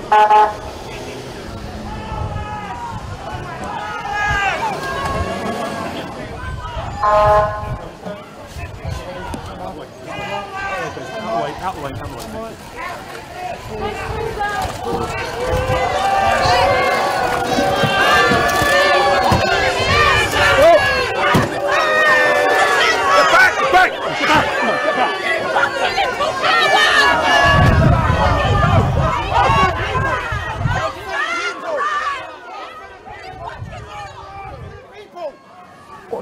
What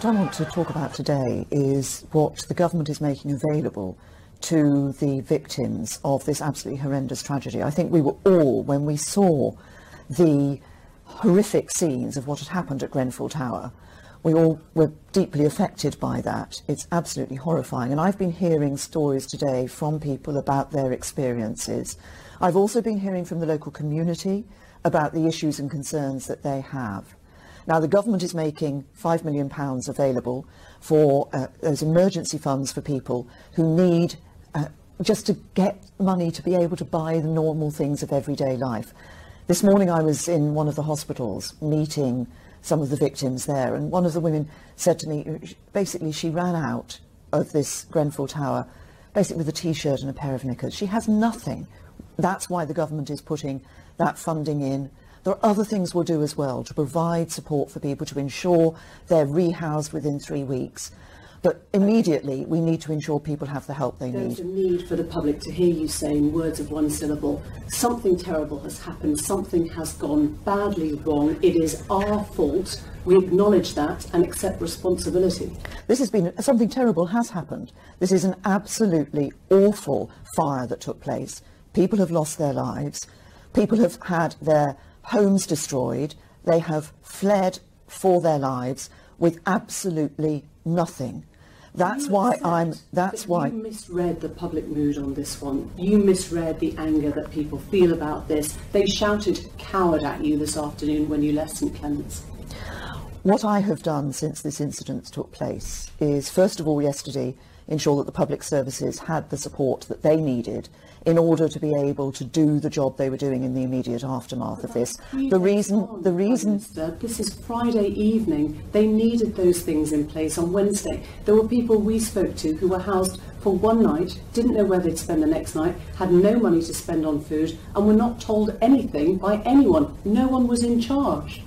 I want to talk about today is what the government is making available to the victims of this absolutely horrendous tragedy. I think we were all, when we saw the horrific scenes of what had happened at Grenfell Tower, we all were deeply affected by that. It's absolutely horrifying. And I've been hearing stories today from people about their experiences. I've also been hearing from the local community about the issues and concerns that they have. Now, the government is making £5 million available for those emergency funds for people who need just to get money to be able to buy the normal things of everyday life. This morning I was in one of the hospitals meeting some of the victims there, and one of the women said to me, basically she ran out of this Grenfell Tower basically with a t-shirt and a pair of knickers. She has nothing. That's why the government is putting that funding in. There are other things we'll do as well to provide support for people, to ensure they're rehoused within 3 weeks. But immediately we need to ensure people have the help they need. There's a need for the public to hear you say in words of one syllable, something terrible has happened, something has gone badly wrong, it is our fault. We acknowledge that and accept responsibility. This has been, something terrible has happened. This is an absolutely awful fire that took place. People have lost their lives. People have had their homes destroyed. They have fled for their lives with absolutely nothing. That's why you misread the public mood on this one. You misread the anger that people feel about this. They shouted coward at you this afternoon when you left St Clement's. What I have done since this incident took place is, first of all, yesterday, ensure that the public services had the support that they needed in order to be able to do the job they were doing in the immediate aftermath of this. The reason this is Friday evening. They needed those things in place on Wednesday. There were people we spoke to who were housed for one night, didn't know where they'd spend the next night, had no money to spend on food, and were not told anything by anyone. No one was in charge.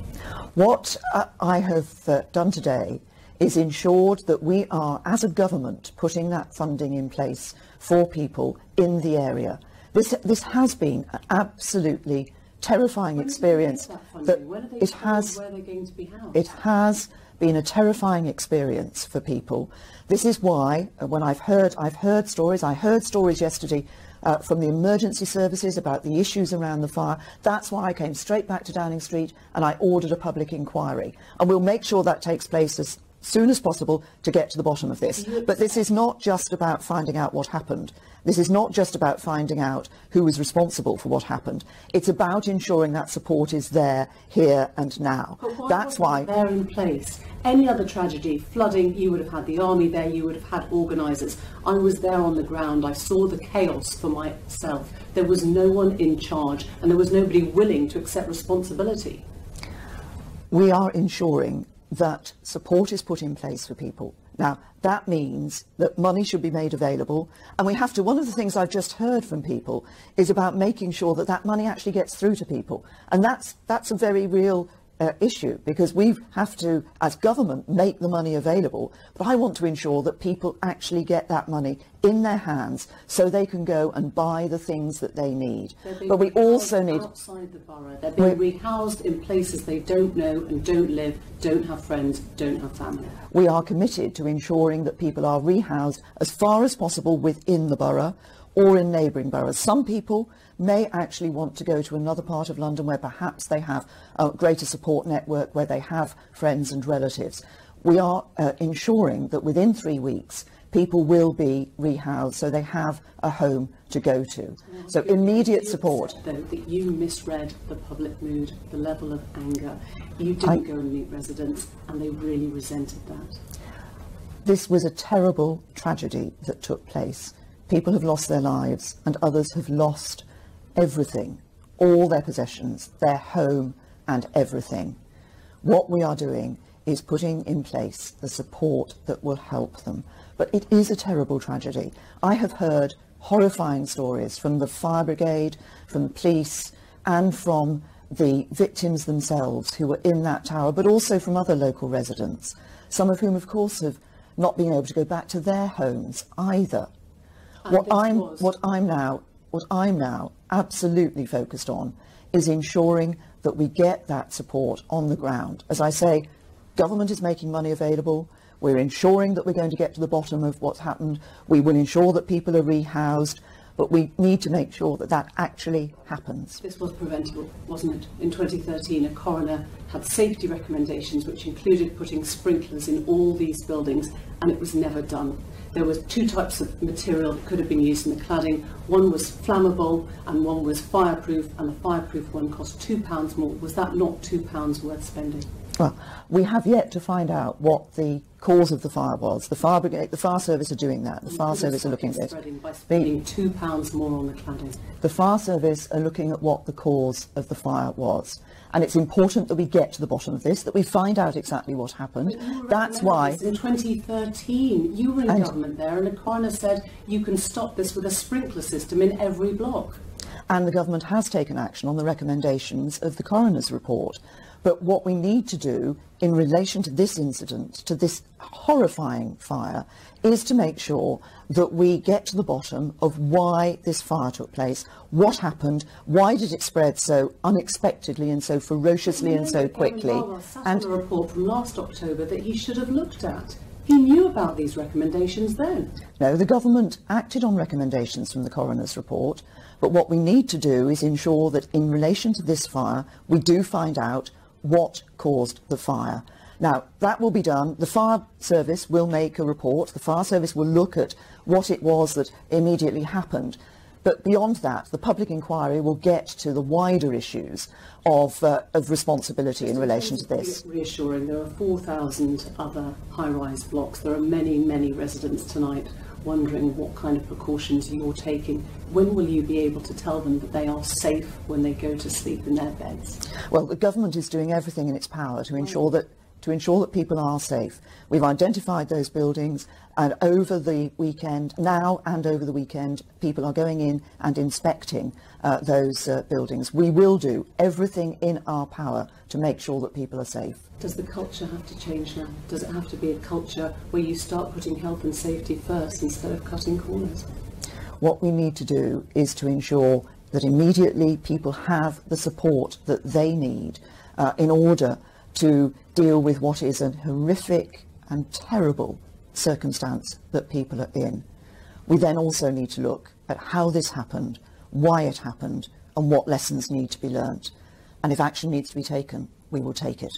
What I have done today is ensured that we are, as a government, putting that funding in place for people in the area. This has been an absolutely terrifying experience. It has been a terrifying experience for people. This is why, when I've heard stories. I heard stories yesterday from the emergency services about the issues around the fire. That's why I came straight back to Downing Street and I ordered a public inquiry. And we'll make sure that takes place as soon as possible to get to the bottom of this. But this is not just about finding out what happened. This is not just about finding out who was responsible for what happened. It's about ensuring that support is there, here and now. That's why they're in place. Any other tragedy, flooding, you would have had the army there, you would have had organisers. I was there on the ground. I saw the chaos for myself. There was no one in charge and there was nobody willing to accept responsibility. We are ensuring that support is put in place for people. Now, that means that money should be made available, and we have to, one of the things I've just heard from people is about making sure that that money actually gets through to people. And that's a very real issue, because we have to, as government, make the money available. But I want to ensure that people actually get that money in their hands so they can go and buy the things that they need. But we also need outside the borough. They're being rehoused in places they don't know and don't live, don't have friends, don't have family. We are committed to ensuring that people are rehoused as far as possible within the borough or in neighbouring boroughs. Some people may actually want to go to another part of London where perhaps they have a greater support network, where they have friends and relatives. We are ensuring that within 3 weeks people will be rehoused so they have a home to go to. So immediate support. Though that you misread the public mood, the level of anger. You didn't go and meet residents and they really resented that. This was a terrible tragedy that took place. People have lost their lives and others have lost everything all their possessions, their home and everything. What we are doing is putting in place the support that will help them. But it is a terrible tragedy. I have heard horrifying stories from the fire brigade, from the police, and from the victims themselves who were in that tower, but also from other local residents, some of whom, of course, have not been able to go back to their homes either. What I'm now absolutely focused on is ensuring that we get that support on the ground. As I say, government is making money available. We're ensuring that we're going to get to the bottom of what's happened. We will ensure that people are rehoused, but we need to make sure that that actually happens. This was preventable, wasn't it? In 2013, a coroner had safety recommendations which included putting sprinklers in all these buildings, and it was never done. There were two types of material that could have been used in the cladding. One was flammable and one was fireproof, and the fireproof one cost £2 more. Was that not £2 worth spending? Well, we have yet to find out what the cause of the fire was. The fire brigade, the fire service are doing that. The fire service are looking at it. By spending £2 more on the cladding. The fire service are looking at what the cause of the fire was. And it's important that we get to the bottom of this, that we find out exactly what happened. That's why... In 2013, you were in government there, and the coroner said you can stop this with a sprinkler system in every block. And the government has taken action on the recommendations of the coroner's report. But what we need to do in relation to this incident, to this horrifying fire, is to make sure that we get to the bottom of why this fire took place, what happened, why did it spread so unexpectedly and so ferociously and so quickly. And a report from last October that he should have looked at. He knew about these recommendations then. No, the government acted on recommendations from the coroner's report, but what we need to do is ensure that in relation to this fire, we do find out what caused the fire. Now, that will be done. The fire service will make a report. The fire service will look at what it was that immediately happened. But beyond that, the public inquiry will get to the wider issues of responsibility in relation to this. Reassuring, there are 4,000 other high-rise blocks. There are many, many residents tonight wondering what kind of precautions you're taking. When will you be able to tell them that they are safe when they go to sleep in their beds? Well, the government is doing everything in its power to ensure that people are safe. We've identified those buildings, and over the weekend, now and over the weekend, people are going in and inspecting those buildings. We will do everything in our power to make sure that people are safe. Does the culture have to change now? Does it have to be a culture where you start putting health and safety first instead of cutting corners? What we need to do is to ensure that immediately people have the support that they need in order to deal with what is a horrific and terrible circumstance that people are in. We then also need to look at how this happened, why it happened, and what lessons need to be learnt. And if action needs to be taken, we will take it.